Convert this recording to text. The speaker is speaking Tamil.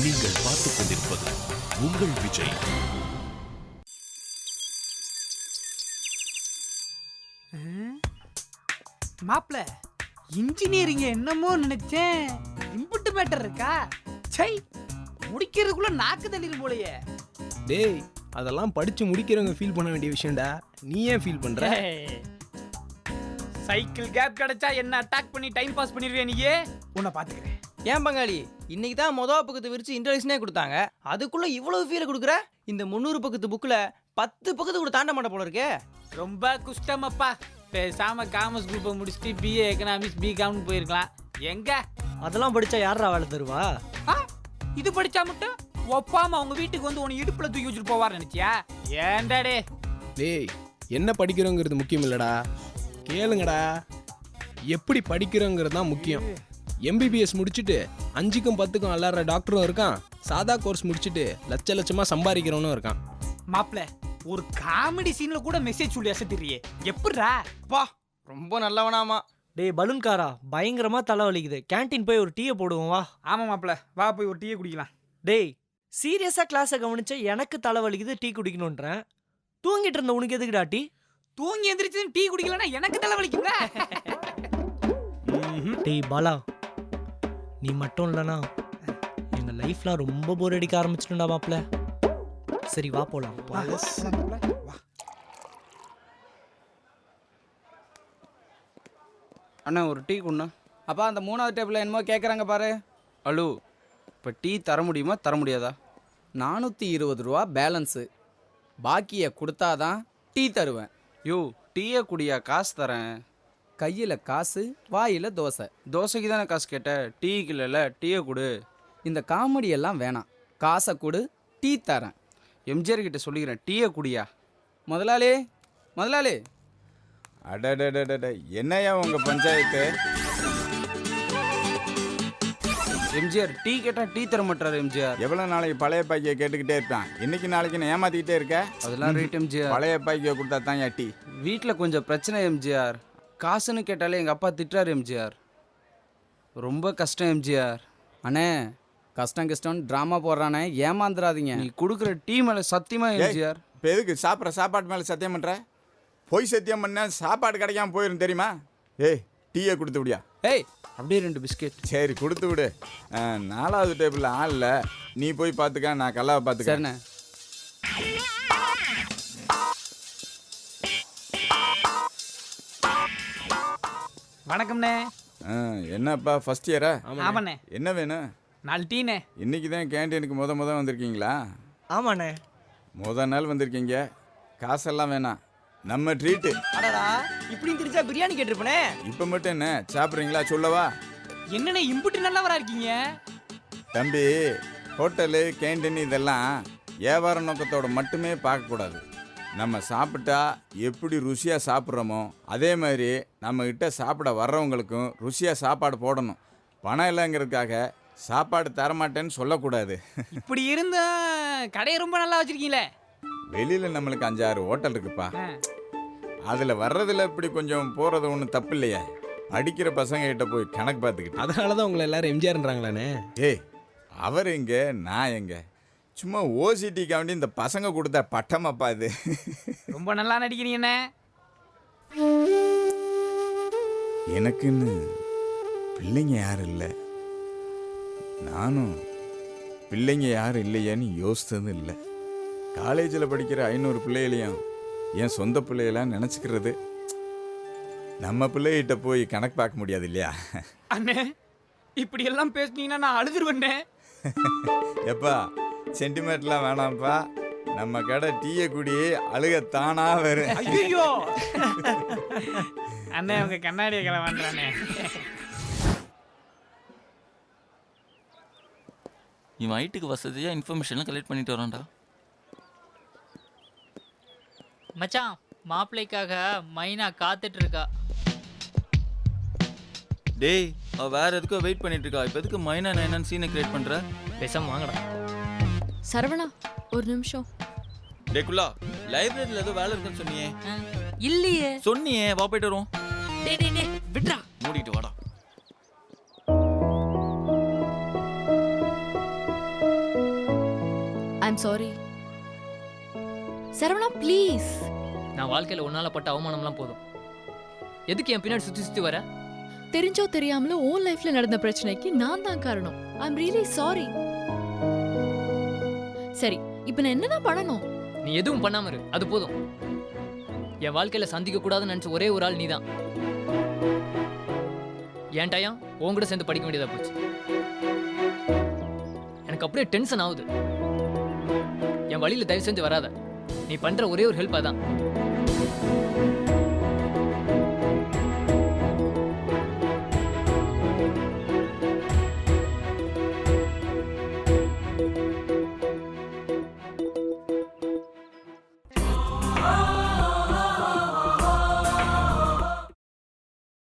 நீங்கள் பார்த்துக் கொண்டிருப்பது உங்கள் விஜய். மாப்ள இன்ஜினியரிங் என்னமோ நினைச்சேன், இம்புட்டு மேட்டர் இருக்கா? சை, முடிக்கிறதுக்குள்ள நாக்கு தள்ளிரும் போலயே. டேய், அதெல்லாம் படிச்சு முடிக்கிறவங்க ஃபீல் பண்ண வேண்டிய விஷயம்டா. நீ ஏன் ஃபீல் பண்ற? சைக்கிள் கேப் கிடைச்சா என்ன அட்டாக் பண்ணி டைம் பாஸ் பண்ணிடுவேன். நீயே உன்னை பாத்துக்கிறேன். ஏன் பங்காளி, இன்னைக்கு தான் மொதல் பக்கத்தை விரிச்சு இன்ட்ரடக்ஷனே கொடுத்தாங்க, அதுக்குள்ள இவ்வளவு ஃபீல் கொடுக்குற? இந்த 300 பக்கத்து புக்கில் 10 பக்கத்து கூட தாண்ட மாட்ட போல இருக்கே. ரொம்ப குஷ்டமப்பா. பேசாம காமர்ஸ் குரூப்பை முடிச்சுட்டு பிஏ எக்கனாமிக்ஸ் பிகாம்னு போயிருக்கலாம். எங்க அதெல்லாம் படிச்சா யாரா வேலை தருவா? இது படிச்சா மட்டும் ஒப்பாம அவங்க வீட்டுக்கு வந்து உன்னை இடுப்புல தூக்கி வச்சுட்டு போவார் நினைச்சியா? ஏண்டாடே? டேய், என்ன படிக்கிறோங்கிறது முக்கியம் இல்லடா, கேளுங்கடா. எப்படி படிக்கிறோங்கிறது தான் முக்கியம். எம்பிபிஎஸ் முடிச்சுட்டு 5க்கும் 10க்கும் அல்லாற டாக்டரும் இருக்கான், சாதா கோர்ஸ் முடிச்சுட்டு லட்சமா சம்பாதிக்கிறவனும் இருக்கான். மாப்ள, ஒரு காமெடி சீன்ல கூட மெசேஜ் சொல்லி அசத்திரியே, எப்படிரா? பா, ரொம்ப நல்லவனாமா. டேய் பலூன்காரா, பயங்கரமா தலை வலிக்குது, கேண்டீன் போய் ஒரு டீயை போடுவோம் வா. ஆமா மாப்ள, வா போய் ஒரு டீயை குடிக்கலாம். டேய், சீரியஸா கிளாஸை கவனிச்ச எனக்கு தலை வலிக்குது, டீ குடிக்கணுன்றேன். தூங்கிட்டு இருந்த உனக்கு எதுக்குடா டீ? தூங்கி எந்திரிச்சு டீ குடிக்கலன்னா எனக்கு தலை வலிக்குங்க. டேய் பாலா, நீ மட்டும் இல்லனா எங்க லைஃப்ல ரொம்ப போர் அடிக்க ஆரம்பிச்சிட்டுடா மாப்ள. சரி வா போலாம். அண்ணா ஒரு டீ குண்ணா. அப்பா அந்த 3வது டேபிளில் என்னமோ கேட்குறாங்க பாரு. அலு, இப்போ டீ தர முடியுமா தர முடியாதா? 420 ரூபா பேலன்ஸு, பாக்கியை கொடுத்தாதான் டீ தருவேன். யோ, டீயை குடியா, காசு தரேன். கையில் காசு, வாயில் தோசை. தோசைக்கு தானே காசு கேட்டேன், டீக்கு இல்லைல்ல, டீயை கொடு. இந்த காமெடி எல்லாம் வேணாம், காசை கொடு, டீ தரேன். எம்ஜிஆர் கிட்ட சொல்லிக்கிறேன், டீயை குடியா. முதலாளி, முதலாளி. அடடடடட, என்னையா உங்க பஞ்சாயத்து? எம்ஜிஆர் டீ கேட்டால் டீ தர மாட்டார் எம்ஜிஆர். எவ்வளவு நாளைக்கு பழைய பாக்கியை கேட்டுக்கிட்டே இருப்பான், இன்னைக்கு நாளைக்கு நான் ஏமாத்திக்கிட்டே இருக்க. அதெல்லாம் ரைட் எம்ஜிஆர், பழைய பாக்கியை கொடுத்தா தான் ஏன் டீ? வீட்டில் கொஞ்சம் பிரச்சனை எம்ஜிஆர், காசுன்னு கேட்டாலே எங்கள் அப்பா திட்டுறாரு எம்ஜிஆர். ரொம்ப கஷ்டம் எம்ஜிஆர். அண்ணே, கஷ்டம் ட்ராமா போடுறானே, ஏமாந்துடாதீங்க. நீ கொடுக்குற டீ மேலே சத்தியமா எம்ஜிஆர். இப்போ எதுக்கு சாப்பிட்ற சாப்பாடு மேலே சத்தியம் பண்ணுற? பொய் சத்தியம் பண்ண சாப்பாடு கிடைக்காம போயிடும் தெரியுமா? ஏய், டீயை கொடுத்து விடியா. ஏய், அப்படியே 2 பிஸ்கெட். சரி கொடுத்து விடு. 4வது டேபிளில் ஆள் இல்லை, நீ போய் பார்த்துக்க, நான் கல்லாவை பார்த்துக்க. சரிண்ணே. வணக்கம்ண்ணே. என்னப்பா ஃபர்ஸ்ட் இயரா? ஆமாண்ணே. என்ன வேணும்? 4 டீண்ணே. இன்னைக்கு தான் கேன்டீனுக்கு முத வந்திருக்கீங்களா? ஆமாண்ணே. முத நாள் வந்திருக்கீங்க, காசெல்லாம் வேணாம், நம்ம ட்ரீட்டு. அடடா, இப்படின்னு தெரிஞ்சா பிரியாணி கேட்டிருப்பனே. இப்போ மட்டும் என்ன சாப்பிட்றீங்களா சொல்லவா? என்னண்ணே இம்புட்டு நல்லவரா இருக்கீங்க? தம்பி, ஹோட்டலு கேன்டீன் இதெல்லாம் வியாபார நோக்கத்தோட மட்டுமே பார்க்கக்கூடாது. நம்ம சாப்பிட்டா எப்படி ருசியாக சாப்பிட்றோமோ அதே மாதிரி நம்மக்கிட்ட சாப்பிட வர்றவங்களுக்கும் ருசியாக சாப்பாடு போடணும். பணம் இல்லைங்கிறதுக்காக சாப்பாடு தரமாட்டேன்னு சொல்லக்கூடாது. இப்படி இருந்த கடையை ரொம்ப நல்லா வச்சிருக்கீங்களே. வெளியில் நம்மளுக்கு 5-6 ஹோட்டல் இருக்குப்பா, அதில் வர்றதில் இப்படி கொஞ்சம் போகிறது ஒன்றும் தப்பு இல்லையா? அடிக்கிற பசங்க கிட்ட போய் கணக்கு பார்த்துக்கிட்டு. அதனால தான் உங்களை எல்லாரும் எம்ஜிஆர்ன்றாங்களானே. ஏய், அவர் எங்கே நான் எங்கே? சும்மா ஓசிடிக்கு வேண்டி இந்த பசங்க கொடுத்த பட்டமாப்பா இது. ரொம்ப நல்லா நடிக்கிறீங்கண்ணே. எனக்குன்னு பிள்ளைங்க யாரும் இல்லை, நானும் பிள்ளைங்க யாரும் இல்லையேன்னு யோசித்ததும் இல்லை. காலேஜில் படிக்கிற 500 பிள்ளைகளையும் என் சொந்த பிள்ளைகளாம் நினச்சிக்கிறது. நம்ம பிள்ளைகிட்ட போய் கணக்கு பார்க்க முடியாது இல்லையா? அண்ணே, இப்படி எல்லாம் பேசுனீங்கன்னா நான் அழுதுருவேண்ணே. எப்பா, சென்டிமீட்டர்லாம் வேணாம்ப்பா, நம்ம கடை டீயை குடி, அழுக தானா வரும். ஐயோ அண்ணே, உங்க கண்ணாடியை கிளவான்றானே. இவன் ஐட்டுக்கு வசதியாக இன்ஃபர்மேஷன்லாம் கலெக்ட் பண்ணிட்டு வரான்டா. மச்சான், மாப்பிள்ளைக்காக மைனா காத்துட்டு இருக்கா. டேய், அவ வேற எதுக்கோ வெயிட் பண்ணிட்டு இருக்கா. இப்போ எதுக்கு மைனா நைனான்னு சீனை கிரியேட் பண்ற? பேசாம வாங்கடா. சரவணா, ஒரு நிமிஷம். டேக்குள்ளா, லைப்ரரியில் ஏதோ வேலை இருக்குன்னு சொன்னியே. இல்லையே. சொன்னியே, வா போயிட்டு வருவோம். டேய் டேய் டேய், விட்றா. மூடிட்டு வாடா. I'm sorry. சரவணா ப்ளீஸ். நான் வாழ்க்கையில உன்னால பட்ட அவமானம்லாம் போதும். எதுக்கு என் பின்னாடி சுத்தி சுத்தி வர? தெரிஞ்சோ தெரியாமலோ உன் லைஃப்ல நடந்த பிரச்சனைக்கு நான் தான் காரணம். I'm really sorry. சரி, இப்போ நான் என்னதான் பண்ணணும்? நீ எதுவும் பண்ணாம இரு, அது போதும். என் வாழ்க்கையில சந்திக்க கூடாதுன்னு நினைச்ச ஒரே ஒரு ஆள் நீதான். என் டயம் உன் கூட சேர்ந்து படிக்க வேண்டியதா போச்சு. எனக்கு அப்படியே டென்ஷன் ஆகுது. என் வழியில தயவு செஞ்சு வராத. நீ பண்ற ஒரே ஒரு ஹெல்ப் அதான்.